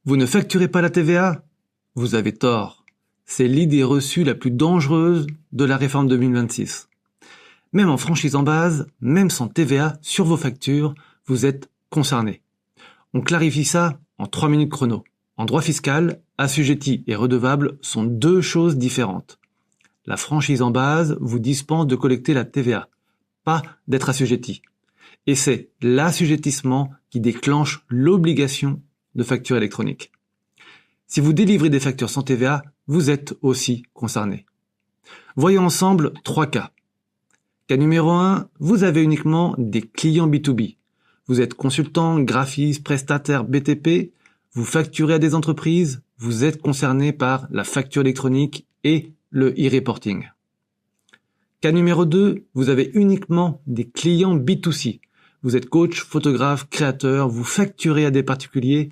Vous ne facturez pas la TVA? Vous avez tort. C'est l'idée reçue la plus dangereuse de la réforme 2026. Même en franchise en base, même sans TVA sur vos factures, vous êtes concerné. On clarifie ça en 3 minutes chrono. En droit fiscal, assujetti et redevable sont deux choses différentes. La franchise en base vous dispense de collecter la TVA, pas d'être assujetti. Et c'est l'assujettissement qui déclenche l'obligation de facture électronique. Si vous délivrez des factures sans TVA, vous êtes aussi concerné. Voyons ensemble 3 cas. Cas numéro 1, vous avez uniquement des clients B2B. Vous êtes consultant, graphiste, prestataire BTP, vous facturez à des entreprises, vous êtes concerné par la facture électronique et le e-reporting. Cas numéro 2, vous avez uniquement des clients B2C. Vous êtes coach, photographe, créateur, vous facturez à des particuliers,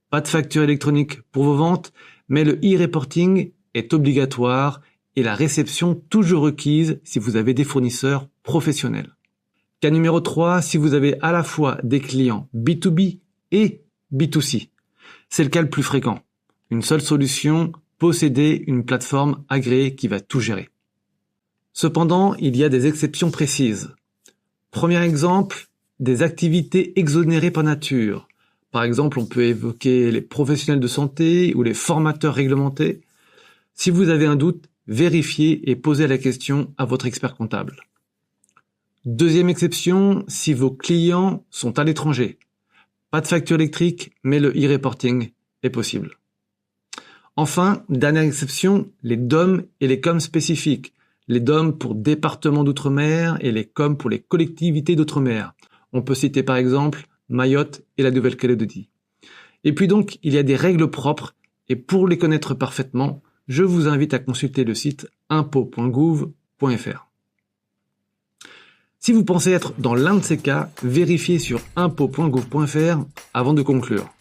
pas de facture électronique pour vos ventes, mais le e-reporting est obligatoire et la réception toujours requise si vous avez des fournisseurs professionnels. Cas numéro 3, si vous avez à la fois des clients B2B et B2C. C'est le cas le plus fréquent. Une seule solution, posséder une plateforme agréée qui va tout gérer. Cependant, il y a des exceptions précises. Premier exemple, des activités exonérées par nature. Par exemple, on peut évoquer les professionnels de santé ou les formateurs réglementés. Si vous avez un doute, vérifiez et posez la question à votre expert comptable. Deuxième exception, si vos clients sont à l'étranger. Pas de facture électrique, mais le e-reporting est possible. Enfin, dernière exception, les DOM et les COM spécifiques. Les DOM pour département d'outre-mer et les COM pour les collectivités d'outre-mer. On peut citer par exemple Mayotte et la Nouvelle-Calédonie. Et puis donc, il y a des règles propres et pour les connaître parfaitement, je vous invite à consulter le site impôt.gouv.fr. Si vous pensez être dans l'un de ces cas, vérifiez sur impôt.gouv.fr avant de conclure.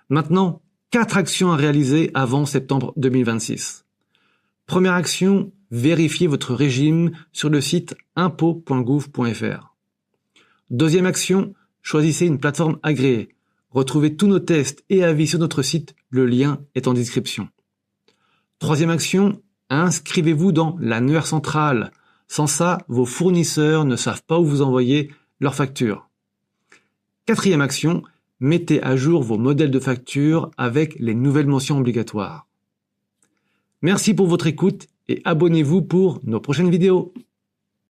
Maintenant, 4 actions à réaliser avant septembre 2026. Première action, vérifiez votre régime sur le site impôt.gouv.fr. Deuxième action, choisissez une plateforme agréée. Retrouvez tous nos tests et avis sur notre site, le lien est en description. Troisième action, inscrivez-vous dans l'annuaire central. Sans ça, vos fournisseurs ne savent pas où vous envoyer leurs factures. Quatrième action, mettez à jour vos modèles de factures avec les nouvelles mentions obligatoires. Merci pour votre écoute et abonnez-vous pour nos prochaines vidéos.